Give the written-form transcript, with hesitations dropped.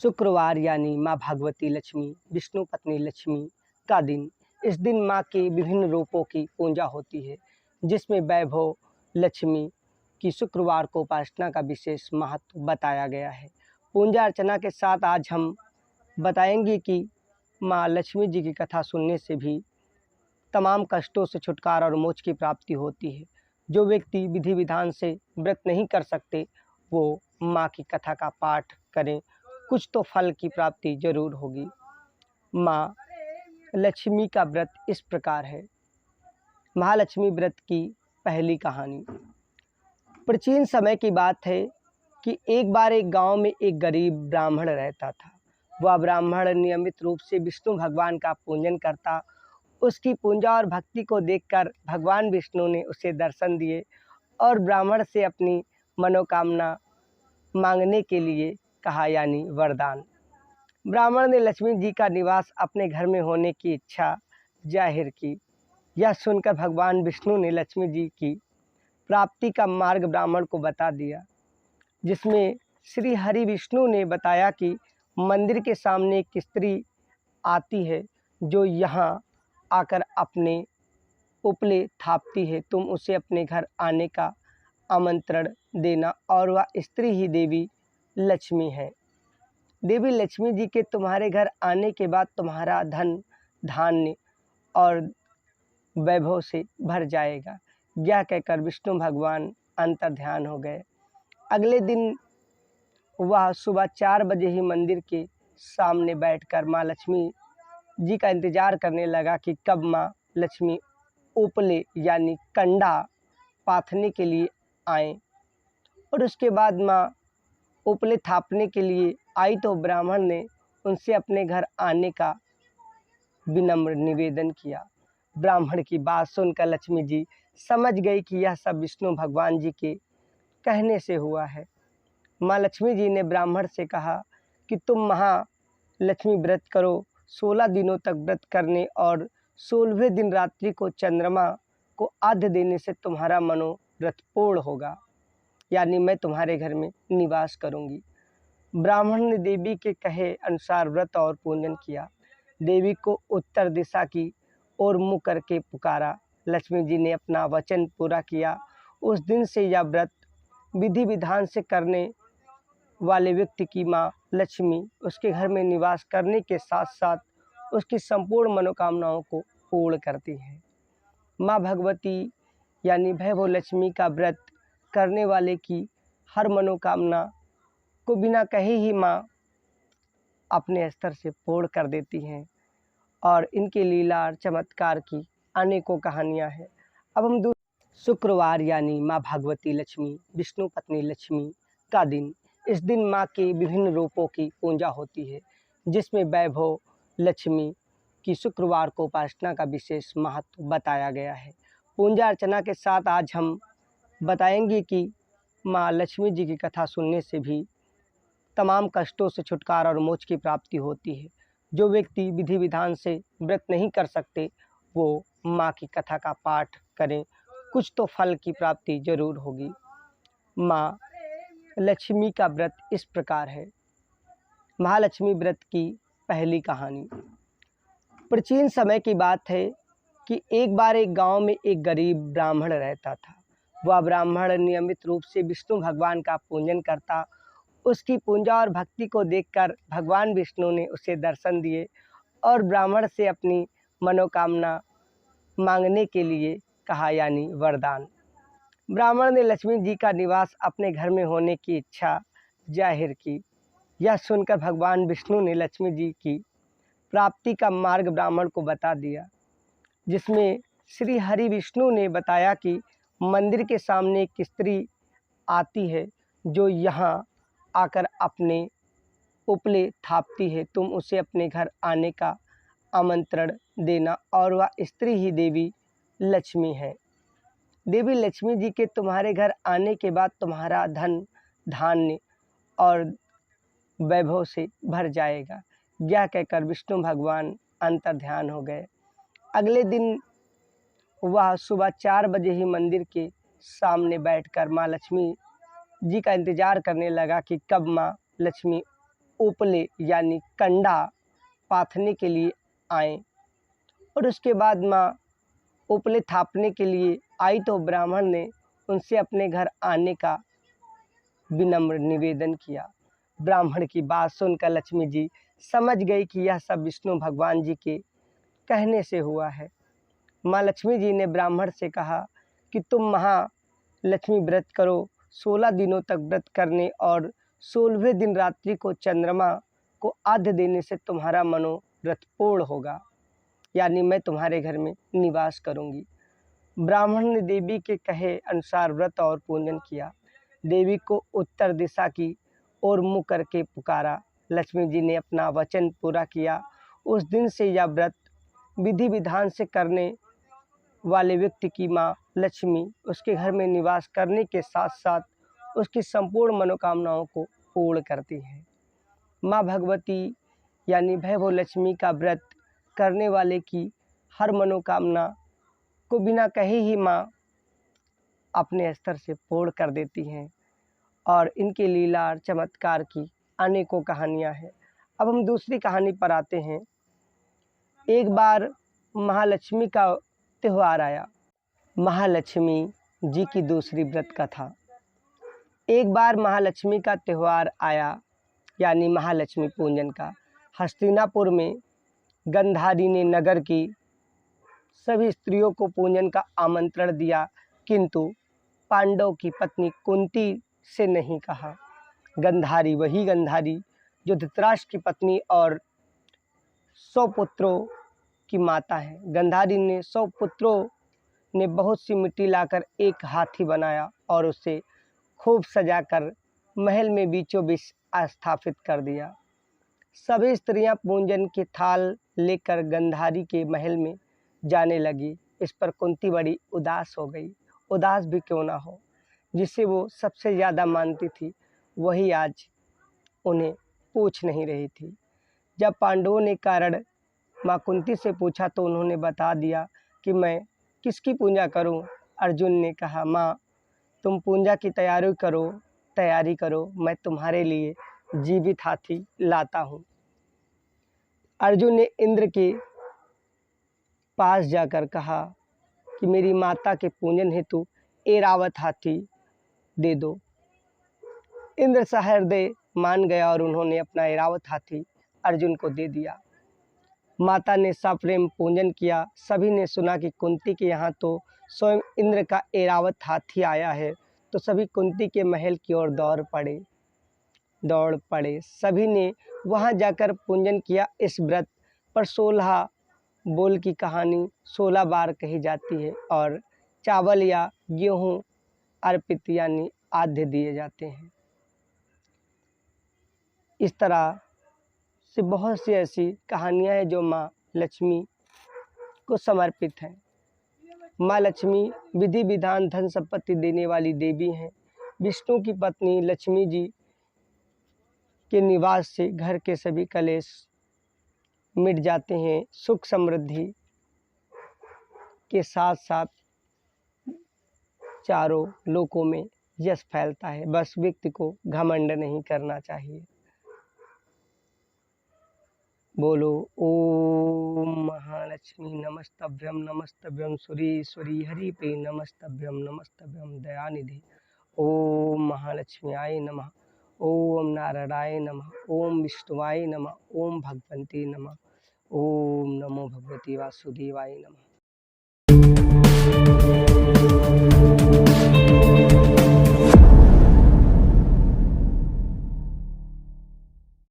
शुक्रवार यानी माँ भगवती लक्ष्मी, विष्णु पत्नी लक्ष्मी का दिन। इस दिन माँ के विभिन्न रूपों की पूजा होती है, जिसमें वैभव लक्ष्मी की शुक्रवार को उपासना का विशेष महत्व बताया गया है। पूजा अर्चना के साथ आज हम बताएंगे कि माँ लक्ष्मी जी की कथा सुनने से भी तमाम कष्टों से छुटकारा और मोक्ष की प्राप्ति होती है। जो व्यक्ति विधि विधान से व्रत नहीं कर सकते, वो माँ की कथा का पाठ करें, कुछ तो फल की प्राप्ति जरूर होगी। माँ लक्ष्मी का व्रत इस प्रकार है। महालक्ष्मी व्रत की पहली कहानी। प्राचीन समय की बात है कि एक बार एक गांव में एक गरीब ब्राह्मण रहता था। वह ब्राह्मण नियमित रूप से विष्णु भगवान का पूजन करता। उसकी पूजा और भक्ति को देखकर भगवान विष्णु ने उसे दर्शन दिए और ब्राह्मण से अपनी मनोकामना मांगने के लिए कहा, यानी वरदान। ब्राह्मण ने लक्ष्मी जी का निवास अपने घर में होने की इच्छा जाहिर की। यह सुनकर भगवान विष्णु ने लक्ष्मी जी की प्राप्ति का मार्ग ब्राह्मण को बता दिया, जिसमें श्री हरि विष्णु ने बताया कि मंदिर के सामने एक स्त्री आती है जो यहाँ आकर अपने उपले थापती है। तुम उसे अपने घर आने का आमंत्रण देना और वह स्त्री ही देवी लक्ष्मी है। देवी लक्ष्मी जी के तुम्हारे घर आने के बाद तुम्हारा धन धान्य और वैभव से भर जाएगा। यह कहकर विष्णु भगवान अंतर ध्यान हो गए। अगले दिन वह सुबह 4 बजे ही मंदिर के सामने बैठकर माँ लक्ष्मी जी का इंतजार करने लगा कि कब माँ लक्ष्मी उपले यानी कंडा पाथने के लिए आए। और उसके बाद माँ उपले थापने के लिए आई तो ब्राह्मण ने उनसे अपने घर आने का विनम्र निवेदन किया। ब्राह्मण की बात सुनकर लक्ष्मी जी समझ गई कि यह सब विष्णु भगवान जी के कहने से हुआ है। माँ लक्ष्मी जी ने ब्राह्मण से कहा कि तुम महालक्ष्मी व्रत करो। 16 दिनों तक व्रत करने और 16वें दिन रात्रि को चंद्रमा को अर्घ्य देने से तुम्हारा मनोरथ पूर्ण होगा, यानी मैं तुम्हारे घर में निवास करूंगी। ब्राह्मण ने देवी के कहे अनुसार व्रत और पूजन किया। देवी को उत्तर दिशा की ओर मुँह करके पुकारा। लक्ष्मी जी ने अपना वचन पूरा किया। उस दिन से यह व्रत विधि विधान से करने वाले व्यक्ति की माँ लक्ष्मी उसके घर में निवास करने के साथ साथ उसकी संपूर्ण मनोकामनाओं को पूर्ण करती है। माँ भगवती यानी वैभव लक्ष्मी का व्रत करने वाले की हर मनोकामना को बिना कहे ही माँ अपने स्तर से पूर्ण कर देती हैं और इनके लीला और चमत्कार की अनेकों कहानियाँ हैं। अब हम शुक्रवार यानी माँ भगवती लक्ष्मी, विष्णु पत्नी लक्ष्मी का दिन। इस दिन माँ के विभिन्न रूपों की पूजा होती है, जिसमें वैभव लक्ष्मी की शुक्रवार को उपासना का विशेष महत्व बताया गया है। पूजा अर्चना के साथ आज हम बताएंगे कि माँ लक्ष्मी जी की कथा सुनने से भी तमाम कष्टों से छुटकारा और मोक्ष की प्राप्ति होती है। जो व्यक्ति विधि विधान से व्रत नहीं कर सकते, वो माँ की कथा का पाठ करें, कुछ तो फल की प्राप्ति जरूर होगी। माँ लक्ष्मी का व्रत इस प्रकार है। महालक्ष्मी व्रत की पहली कहानी। प्राचीन समय की बात है कि एक बार एक गांव में एक गरीब ब्राह्मण रहता था। वह ब्राह्मण नियमित रूप से विष्णु भगवान का पूजन करता। उसकी पूजा और भक्ति को देखकर भगवान विष्णु ने उसे दर्शन दिए और ब्राह्मण से अपनी मनोकामना मांगने के लिए कहा, यानी वरदान। ब्राह्मण ने लक्ष्मी जी का निवास अपने घर में होने की इच्छा जाहिर की। यह सुनकर भगवान विष्णु ने लक्ष्मी जी की प्राप्ति का मार्ग ब्राह्मण को बता दिया, जिसमें श्री हरि विष्णु ने बताया कि मंदिर के सामने एक स्त्री आती है जो यहाँ आकर अपने उपले थापती है। तुम उसे अपने घर आने का आमंत्रण देना और वह स्त्री ही देवी लक्ष्मी है। देवी लक्ष्मी जी के तुम्हारे घर आने के बाद तुम्हारा धन धान्य और वैभव से भर जाएगा। यह कहकर विष्णु भगवान अंतर ध्यान हो गए। अगले दिन वह सुबह 4 बजे ही मंदिर के सामने बैठकर माँ लक्ष्मी जी का इंतजार करने लगा कि कब माँ लक्ष्मी ओपले यानी कंडा पाथने के लिए आए। और उसके बाद माँ ओपले थापने के लिए आई तो ब्राह्मण ने उनसे अपने घर आने का विनम्र निवेदन किया। ब्राह्मण की बात सुनकर लक्ष्मी जी समझ गई कि यह सब विष्णु भगवान जी के कहने से हुआ है। माँ लक्ष्मी जी ने ब्राह्मण से कहा कि तुम महालक्ष्मी व्रत करो। 16 दिनों तक व्रत करने और 16वें दिन रात्रि को चंद्रमा को आद्य देने से तुम्हारा मनोरथ पूर्ण होगा, यानी मैं तुम्हारे घर में निवास करूंगी। ब्राह्मण ने देवी के कहे अनुसार व्रत और पूजन किया। देवी को उत्तर दिशा की ओर मुँह करके पुकारा। लक्ष्मी जी ने अपना वचन पूरा किया। उस दिन से यह व्रत विधि विधान से करने वाले व्यक्ति की माँ लक्ष्मी उसके घर में निवास करने के साथ साथ उसकी संपूर्ण मनोकामनाओं को पूर्ण करती है। माँ भगवती यानी वैभव लक्ष्मी का व्रत करने वाले की हर मनोकामना को बिना कहे ही माँ अपने स्तर से पूर्ण कर देती हैं और इनके लीला और चमत्कार की अनेकों कहानियाँ हैं। अब हम दूसरी कहानी पर आते हैं। एक बार महालक्ष्मी का त्यौहार आया। महालक्ष्मी जी की दूसरी व्रत कथा। एक बार महालक्ष्मी का त्यौहार आया, यानी महालक्ष्मी पूजन का। हस्तिनापुर में गंधारी ने नगर की सभी स्त्रियों को पूजन का आमंत्रण दिया, किंतु पांडव की पत्नी कुंती से नहीं कहा। गंधारी वही गंधारी जो धृतराष्ट्र की पत्नी और 100 पुत्रों की माता है। गंधारी ने 100 पुत्रों ने बहुत सी मिट्टी लाकर एक हाथी बनाया और उसे खूब सजाकर महल में बीचों बीच स्थापित कर दिया। सभी स्त्रियां पूजन के थाल लेकर गंधारी के महल में जाने लगी। इस पर कुंती बड़ी उदास हो गई। उदास भी क्यों ना हो, जिसे वो सबसे ज़्यादा मानती थी वही आज उन्हें पूछ नहीं रही थी। जब पांडवों ने कारण माँ कुंती से पूछा तो उन्होंने बता दिया कि मैं किसकी पूजा करूं। अर्जुन ने कहा, माँ तुम पूजा की तैयारी करो, मैं तुम्हारे लिए जीवित हाथी लाता हूँ। अर्जुन ने इंद्र के पास जाकर कहा कि मेरी माता के पूजन हेतु ऐरावत हाथी दे दो। इंद्र सहृदय मान गया और उन्होंने अपना ऐरावत हाथी अर्जुन को दे दिया। माता ने सप्रेम पूजन किया। सभी ने सुना कि कुंती के यहाँ तो स्वयं इंद्र का ऐरावत हाथी आया है, तो सभी कुंती के महल की ओर दौड़ पड़े। सभी ने वहाँ जाकर पूजन किया। इस व्रत पर 16 बोल की कहानी 16 बार कही जाती है और चावल या गेहूँ अर्पित यानी आद्य दिए जाते हैं। इस तरह से बहुत सी ऐसी कहानियाँ हैं जो माँ लक्ष्मी को समर्पित हैं। माँ लक्ष्मी विधि विधान धन संपत्ति देने वाली देवी हैं। विष्णु की पत्नी लक्ष्मी जी के निवास से घर के सभी कलेश मिट जाते हैं। सुख समृद्धि के साथ साथ चारों लोकों में यश फैलता है। बस व्यक्ति को घमंड नहीं करना चाहिए। बोलो ओम महालक्ष्मी नमस्तभ्यम नमस्तभ्यम सुरेश्वरी हरि पे नमस्तभ्यम नमस्तभ्यम दयानिधि। ओम महालक्ष्म्याय नमः। ओम नारायणाय नमः। ओम विष्णुवाय नमः। ओम भगवन्ते नमः। ओम नमो भगवते वासुदेवाय नमः।